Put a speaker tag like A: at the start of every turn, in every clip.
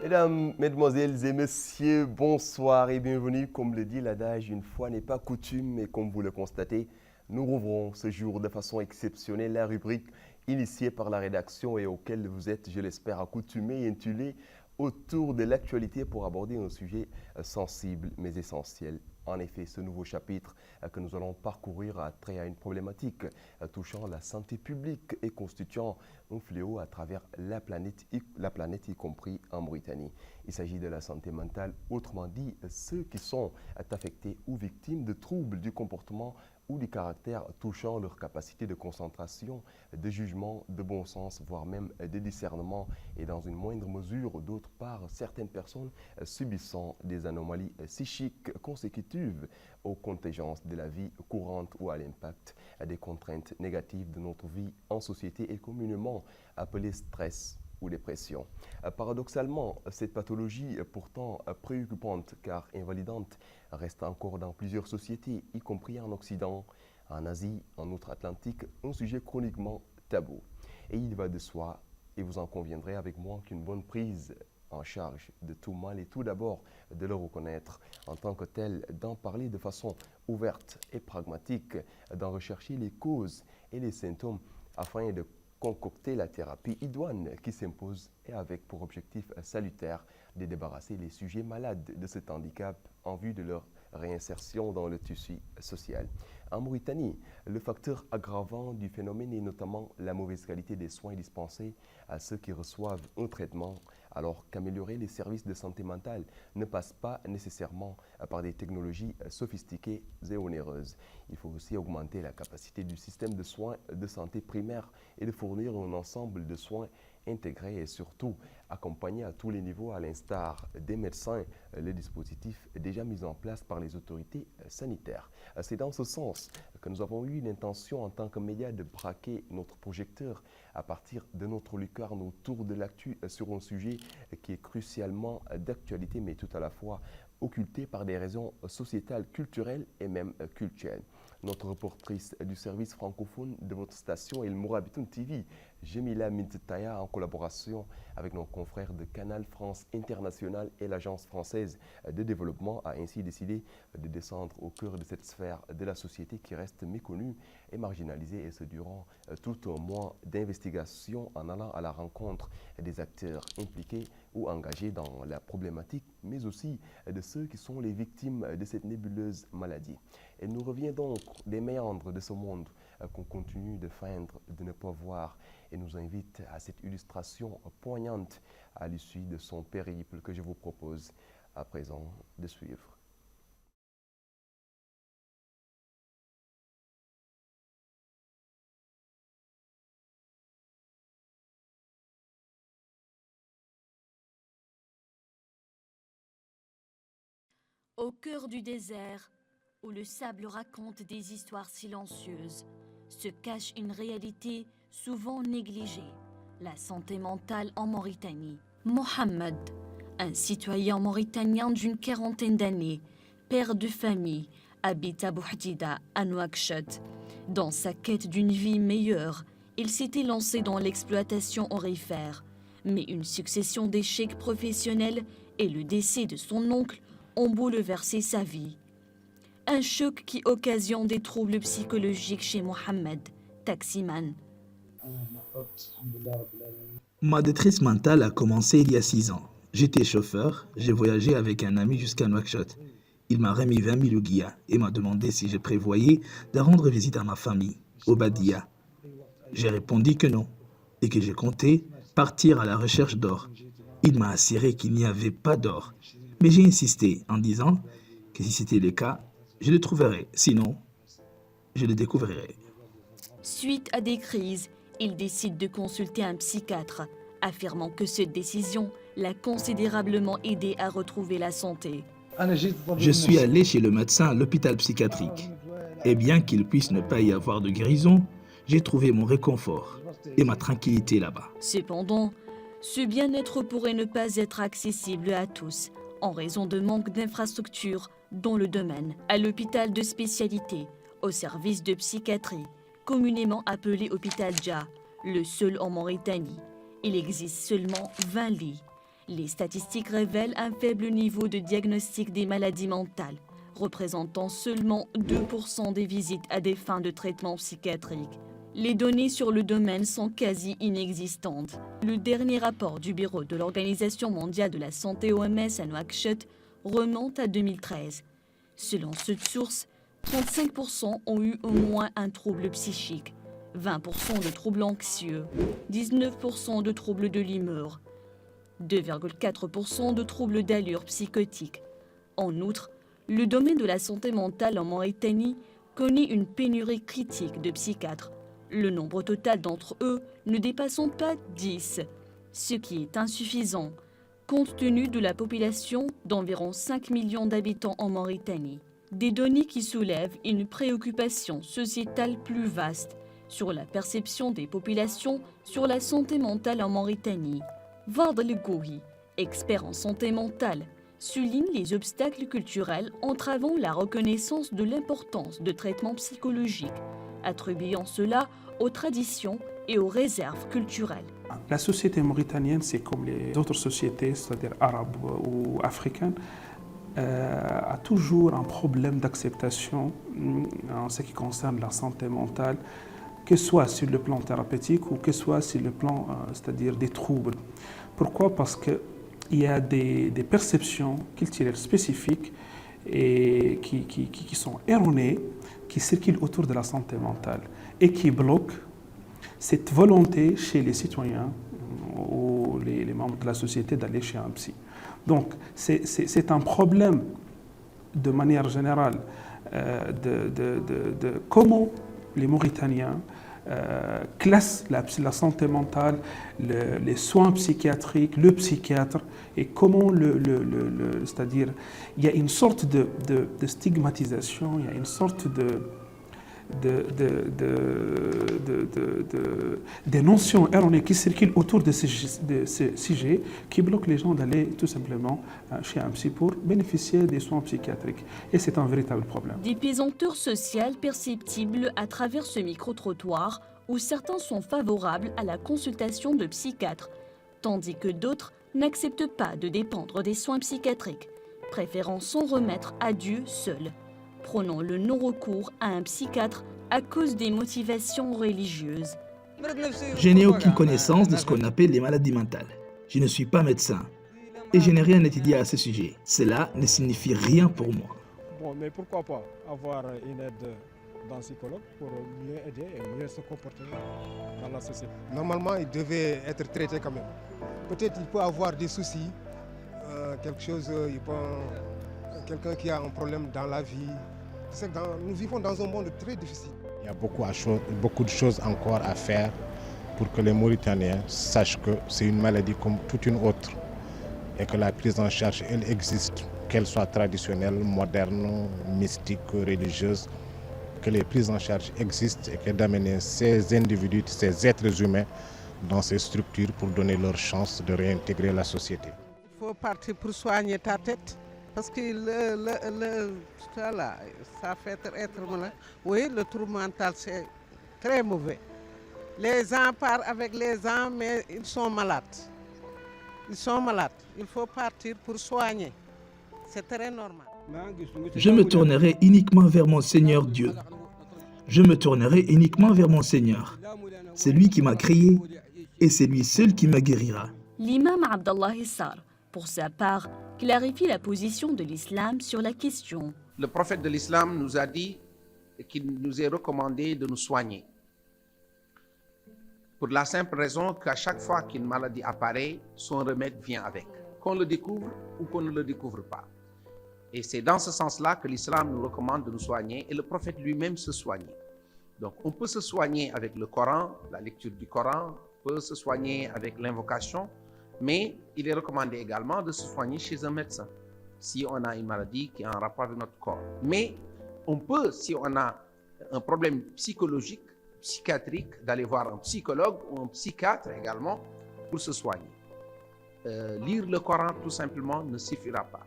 A: Mesdames, Mesdemoiselles et Messieurs, bonsoir et bienvenue. Comme le dit l'adage, une fois n'est pas coutume, et comme vous le constatez, nous rouvrons ce jour de façon exceptionnelle la rubrique initiée par la rédaction et auquel vous êtes, je l'espère, accoutumés et intitulée autour de l'actualité pour aborder un sujet sensible mais essentiel. En effet, ce nouveau chapitre que nous allons parcourir a trait à une problématique touchant la santé publique et constituant un fléau à travers la planète, y compris en Mauritanie. Il s'agit de la santé mentale, autrement dit, ceux qui sont affectés ou victimes de troubles du comportement ou du caractère touchant leur capacité de concentration, de jugement, de bon sens, voire même de discernement, et dans une moindre mesure, d'autre part, certaines personnes subissant des anomalies psychiques consécutives aux contingences de la vie courante ou à l'impact des contraintes négatives de notre vie en société et communément appelées stress ou dépression. Paradoxalement, cette pathologie, pourtant préoccupante car invalidante, reste encore dans plusieurs sociétés, y compris en Occident, en Asie, en Outre-Atlantique, un sujet chroniquement tabou. Et il va de soi, et vous en conviendrez avec moi, qu'une bonne prise en charge de tout mal est tout d'abord de le reconnaître en tant que tel, d'en parler de façon ouverte et pragmatique, d'en rechercher les causes et les symptômes afin de concocter la thérapie idoine qui s'impose et avec pour objectif salutaire de débarrasser les sujets malades de cet handicap en vue de leur réinsertion dans le tissu social. En Mauritanie, le facteur aggravant du phénomène est notamment la mauvaise qualité des soins dispensés à ceux qui reçoivent un traitement, alors qu'améliorer les services de santé mentale ne passe pas nécessairement par des technologies sophistiquées et onéreuses. Il faut aussi augmenter la capacité du système de soins de santé primaire et de fournir un ensemble de soins intégrés et surtout accompagner à tous les niveaux, à l'instar des médecins, les dispositifs déjà mis en place par les autorités sanitaires. C'est dans ce sens que nous avons eu l'intention en tant que médias de braquer notre projecteur à partir de notre lucarne autour de l'actu sur un sujet qui est crucialement d'actualité mais tout à la fois occulté par des raisons sociétales, culturelles et même culturelles. Notre reportrice du service francophone de votre station est le Mourabitoun TV, Jemila Mintitaya, en collaboration avec nos confrères de Canal France International et l'Agence française de développement, a ainsi décidé de descendre au cœur de cette sphère de la société qui reste méconnue et marginalisée, et ce durant tout un mois d'investigation en allant à la rencontre des acteurs impliqués ou engagés dans la problématique, mais aussi de ceux qui sont les victimes de cette nébuleuse maladie. Et nous revient donc des méandres de ce monde qu'on continue de feindre, de ne pas voir, et nous invite à cette illustration poignante à l'issue de son périple que je vous propose à présent de suivre.
B: Au cœur du désert, où le sable raconte des histoires silencieuses, se cache une réalité souvent négligée, la santé mentale en Mauritanie. Mohamed, un citoyen mauritanien d'une quarantaine d'années, père de famille, habite à Bouhdida, à Nouakchott. Dans sa quête d'une vie meilleure, il s'était lancé dans l'exploitation aurifère. Mais une succession d'échecs professionnels et le décès de son oncle ont bouleversé sa vie. Un choc qui occasionne des troubles psychologiques chez Mohamed, taximan.
C: Ma détresse mentale a commencé il y a 6 ans. J'étais chauffeur, j'ai voyagé avec un ami jusqu'à Nouakchott. Il m'a remis 20 000 ouguiya et m'a demandé si je prévoyais de rendre visite à ma famille, au Badia. J'ai répondu que non, et que je comptais partir à la recherche d'or. Il m'a assuré qu'il n'y avait pas d'or, mais j'ai insisté en disant que si c'était le cas, je le trouverais, sinon, je le découvrirais.
B: Suite à des crises, il décide de consulter un psychiatre, affirmant que cette décision l'a considérablement aidé à retrouver la santé.
C: Je suis allé chez le médecin à l'hôpital psychiatrique. Et bien qu'il puisse ne pas y avoir de guérison, j'ai trouvé mon réconfort et ma tranquillité là-bas.
B: Cependant, ce bien-être pourrait ne pas être accessible à tous, en raison de manque d'infrastructures dans le domaine. À l'hôpital de spécialité, au service de psychiatrie, communément appelé hôpital Dja, le seul en Mauritanie, Il existe seulement 20 lits. Les statistiques révèlent un faible niveau de diagnostic des maladies mentales, représentant seulement 2% des visites à des fins de traitement psychiatrique. Les données sur le domaine sont quasi inexistantes. Le dernier rapport du Bureau de l'Organisation mondiale de la santé OMS à Nouakchott remonte à 2013. Selon cette source, 35% ont eu au moins un trouble psychique, 20% de troubles anxieux, 19% de troubles de l'humeur, 2,4% de troubles d'allure psychotique. En outre, le domaine de la santé mentale en Mauritanie connaît une pénurie critique de psychiatres, le nombre total d'entre eux ne dépassant pas 10, ce qui est insuffisant, compte tenu de la population d'environ 5 millions d'habitants en Mauritanie. Des données qui soulèvent une préoccupation sociétale plus vaste sur la perception des populations sur la santé mentale en Mauritanie. Ward El Gouhi, expert en santé mentale, souligne les obstacles culturels entravant la reconnaissance de l'importance de traitements psychologiques, attribuant cela aux traditions et aux réserves culturelles.
D: La société mauritanienne, c'est comme les autres sociétés, c'est-à-dire arabes ou africaines, a toujours un problème d'acceptation en ce qui concerne la santé mentale, que ce soit sur le plan thérapeutique ou que ce soit sur le plan, c'est-à-dire des troubles. Pourquoi? Parce qu'il y a des perceptions culturelles spécifiques et qui sont erronées, qui circulent autour de la santé mentale et qui bloquent cette volonté chez les citoyens ou les membres de la société d'aller chez un psy. Donc, c'est un problème de manière générale de comment les Mauritaniens classent la santé mentale, les soins psychiatriques, le psychiatre, et comment c'est-à-dire, il y a une sorte de stigmatisation, il y a une sorte des notions erronées qui circulent autour de ces sujets qui bloquent les gens d'aller tout simplement chez un psy pour bénéficier des soins psychiatriques. Et c'est un véritable problème.
B: Des pesanteurs sociales perceptibles à travers ce micro-trottoir où certains sont favorables à la consultation de psychiatres, tandis que d'autres n'acceptent pas de dépendre des soins psychiatriques, préférant s'en remettre à Dieu seul. Prônant le non-recours à un psychiatre à cause des motivations religieuses.
C: Je n'ai aucune connaissance de ce qu'on appelle les maladies mentales. Je ne suis pas médecin et je n'ai rien étudié à ce sujet. Cela ne signifie rien pour moi.
E: Bon, mais pourquoi pas avoir une aide d'un psychologue pour mieux aider et mieux se comporter dans la société.
F: Normalement, il devait être traité quand même. Peut-être qu'il peut avoir des soucis, quelqu'un qui a un problème dans la vie. Nous vivons dans un monde très difficile.
G: Il y a beaucoup de choses encore à faire pour que les Mauritaniens sachent que c'est une maladie comme toute une autre et que la prise en charge, elle existe, qu'elle soit traditionnelle, moderne, mystique, religieuse, que les prises en charge existent et que d'amener ces individus, ces êtres humains dans ces structures pour donner leur chance de réintégrer la société.
H: Il faut partir pour soigner ta tête. Parce que ça fait être malade. Oui, le trouble mental, c'est très mauvais. Les gens partent avec les gens, mais ils sont malades. Ils sont malades. Il faut partir pour soigner. C'est très normal.
C: Je me tournerai uniquement vers mon Seigneur Dieu. Je me tournerai uniquement vers mon Seigneur. C'est lui qui m'a créé et c'est lui seul qui me guérira.
B: L'imam Abdallah Issar, pour sa part, clarifie la position de l'islam sur la question.
I: Le prophète de l'islam nous a dit qu'il nous est recommandé de nous soigner. Pour la simple raison qu'à chaque fois qu'une maladie apparaît, son remède vient avec, qu'on le découvre ou qu'on ne le découvre pas. Et c'est dans ce sens-là que l'islam nous recommande de nous soigner et le prophète lui-même se soignait. Donc on peut se soigner avec le Coran, la lecture du Coran, on peut se soigner avec l'invocation, mais il est recommandé également de se soigner chez un médecin si on a une maladie qui a un rapport avec notre corps. Mais on peut, si on a un problème psychologique, psychiatrique, d'aller voir un psychologue ou un psychiatre également pour se soigner. Lire le Coran tout simplement ne suffira pas.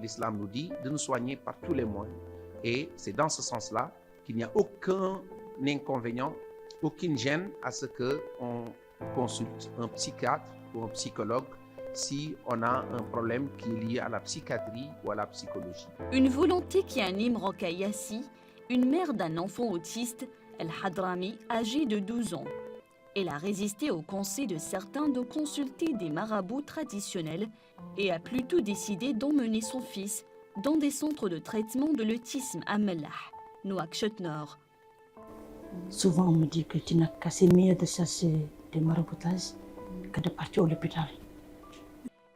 I: L'islam nous dit de nous soigner par tous les moyens. Et c'est dans ce sens-là qu'il n'y a aucun inconvénient, aucune gêne à ce qu'on consulte un psychiatre ou un psychologue si on a un problème qui est lié à la psychiatrie ou à la psychologie.
B: Une volonté qui anime Rokhaya Yassi, une mère d'un enfant autiste, El Hadrami, âgé de 12 ans. Elle a résisté au conseil de certains de consulter des marabouts traditionnels et a plutôt décidé d'emmener son fils dans des centres de traitement de l'autisme à Mellah, Nouakchott Nord.
J: Souvent, on me dit que tu n'as qu'à c'est mieux de chercher des maraboutages que de partir au l'hôpital.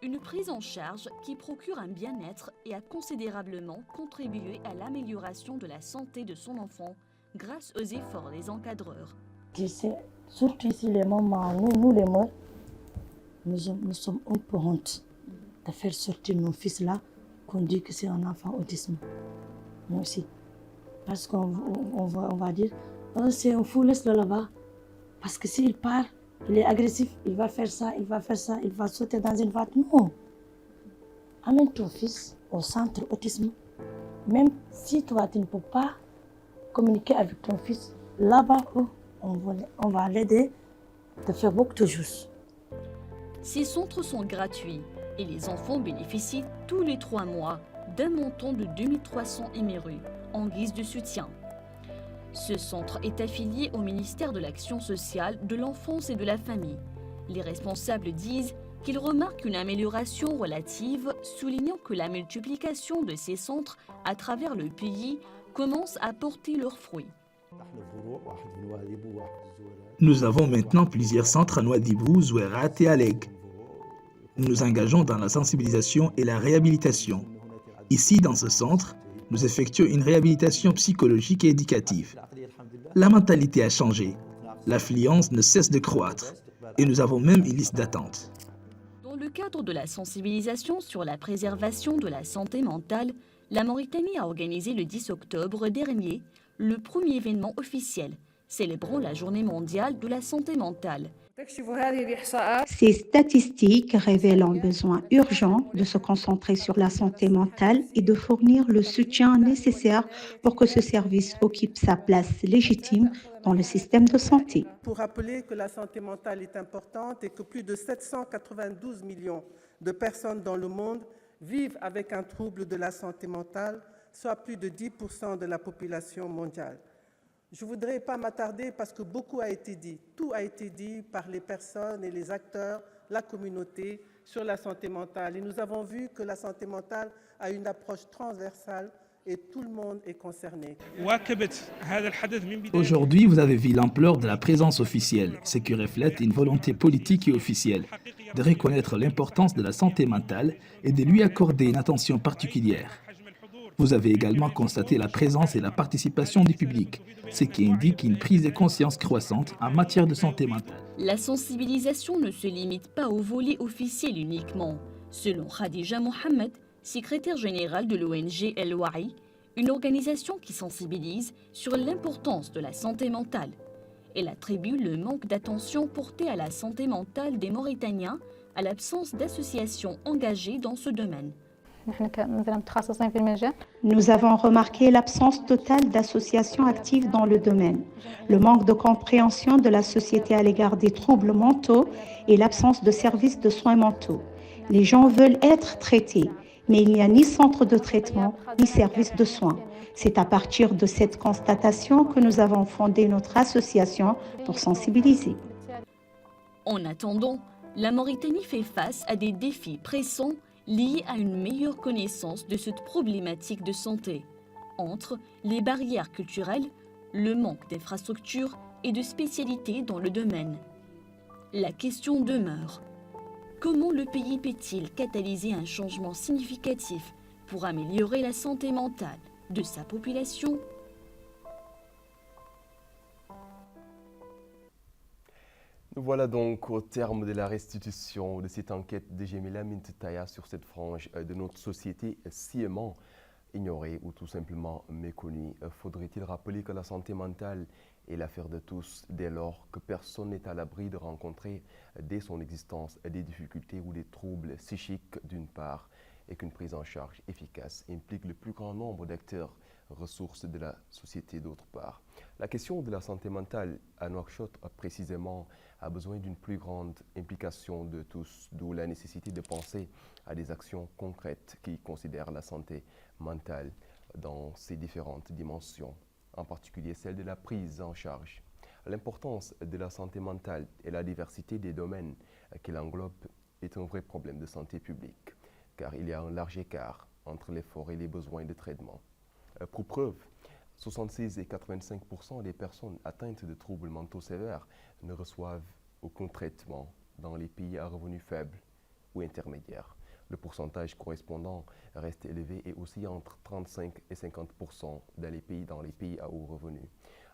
B: Une prise en charge qui procure un bien-être et a considérablement contribué à l'amélioration de la santé de son enfant grâce aux efforts des encadreurs.
J: Je sais, surtout ici les mamans, nous les mères, nous sommes un peu honte de faire sortir nos fils là, qu'on dit que c'est un enfant autisme. Moi aussi. Parce qu'on va dire, oh, c'est un fou, laisse-le là-bas. Parce que s'il part, il est agressif, il va faire ça, il va faire ça, il va sauter dans une voiture. Non. Amène ton fils au centre autisme. Même si toi, tu ne peux pas communiquer avec ton fils, là-bas, on va l'aider de faire beaucoup de choses.
B: Ces centres sont gratuits et les enfants bénéficient tous les 3 mois d'un montant de 2300 émerus en guise de soutien. Ce centre est affilié au ministère de l'Action sociale, de l'enfance et de la famille. Les responsables disent qu'ils remarquent une amélioration relative, soulignant que la multiplication de ces centres à travers le pays commence à porter leurs fruits.
C: Nous avons maintenant plusieurs centres à Nouadhibou, Zouérat et Alleg. Nous nous engageons dans la sensibilisation et la réhabilitation. Ici, dans ce centre, nous effectuons une réhabilitation psychologique et éducative. La mentalité a changé. L'affluence ne cesse de croître. Et nous avons même une liste d'attente.
B: Dans le cadre de la sensibilisation sur la préservation de la santé mentale, la Mauritanie a organisé le 10 octobre dernier le premier événement officiel, célébrant la Journée mondiale de la santé mentale.
K: Ces statistiques révèlent un besoin urgent de se concentrer sur la santé mentale et de fournir le soutien nécessaire pour que ce service occupe sa place légitime dans le système de santé.
H: Pour rappeler que la santé mentale est importante et que plus de 792 millions de personnes dans le monde vivent avec un trouble de la santé mentale, soit plus de 10% de la population mondiale. Je ne voudrais pas m'attarder parce que beaucoup a été dit. Tout a été dit par les personnes et les acteurs, la communauté, sur la santé mentale. Et nous avons vu que la santé mentale a une approche transversale et tout le monde est concerné.
C: Aujourd'hui, vous avez vu l'ampleur de la présence officielle, ce qui reflète une volonté politique et officielle de reconnaître l'importance de la santé mentale et de lui accorder une attention particulière. Vous avez également constaté la présence et la participation du public, ce qui indique une prise de conscience croissante en matière de santé mentale.
B: La sensibilisation ne se limite pas au volet officiel uniquement. Selon Khadija Mohamed, secrétaire générale de l'ONG El Wa'i, une organisation qui sensibilise sur l'importance de la santé mentale. Elle attribue le manque d'attention porté à la santé mentale des Mauritaniens à l'absence d'associations engagées dans ce domaine.
K: Nous avons remarqué l'absence totale d'associations actives dans le domaine, le manque de compréhension de la société à l'égard des troubles mentaux et l'absence de services de soins mentaux. Les gens veulent être traités, mais il n'y a ni centre de traitement, ni service de soins. C'est à partir de cette constatation que nous avons fondé notre association pour sensibiliser.
B: En attendant, la Mauritanie fait face à des défis pressants liés à une meilleure connaissance de cette problématique de santé, entre les barrières culturelles, le manque d'infrastructures et de spécialités dans le domaine. La question demeure: comment le pays peut-il catalyser un changement significatif pour améliorer la santé mentale de sa population ?
A: Nous voilà donc au terme de la restitution de cette enquête de Jemila Mintaya sur cette frange de notre société sciemment ignorée ou tout simplement méconnue. Faudrait-il rappeler que la santé mentale est l'affaire de tous dès lors que personne n'est à l'abri de rencontrer dès son existence des difficultés ou des troubles psychiques d'une part et qu'une prise en charge efficace implique le plus grand nombre d'acteurs ressource de la société d'autre part. La question de la santé mentale à Nouakchott précisément a besoin d'une plus grande implication de tous, d'où la nécessité de penser à des actions concrètes qui considèrent la santé mentale dans ses différentes dimensions, en particulier celle de la prise en charge. L'importance de la santé mentale et la diversité des domaines qu'elle englobe est un vrai problème de santé publique, car il y a un large écart entre l'effort et les besoins de traitement. Pour preuve, 66 et 85% des personnes atteintes de troubles mentaux sévères ne reçoivent aucun traitement dans les pays à revenus faibles ou intermédiaires. Le pourcentage correspondant reste élevé et aussi entre 35 et 50% dans les pays à haut revenu.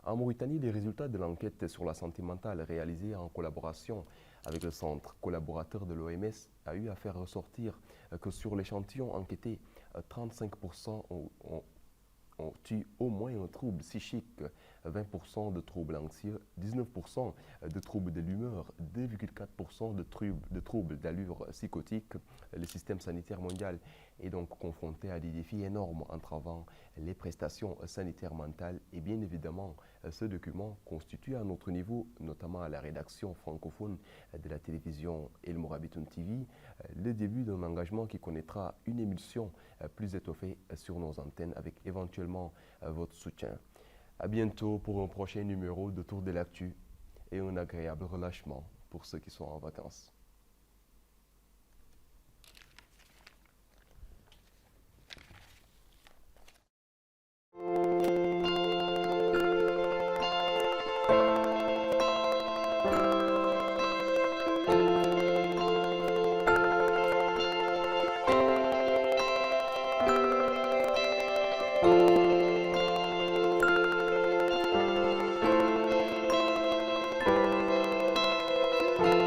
A: En Mauritanie, les résultats de l'enquête sur la santé mentale réalisée en collaboration avec le centre collaborateur de l'OMS a eu à faire ressortir que sur l'échantillon enquêté, 35% ont eu au moins un trouble psychique, 20% de troubles anxieux, 19% de troubles de l'humeur, 2,4% de troubles d'allure psychotique. Le système sanitaire mondial est donc confronté à des défis énormes entravant les prestations sanitaires mentales et bien évidemment ce document constitue à notre niveau, notamment à la rédaction francophone de la télévision El Morabitoun TV, le début d'un engagement qui connaîtra une émulsion plus étoffée sur nos antennes avec éventuellement votre soutien. À bientôt pour un prochain numéro de Tour de l'actu et un agréable relâchement pour ceux qui sont en vacances.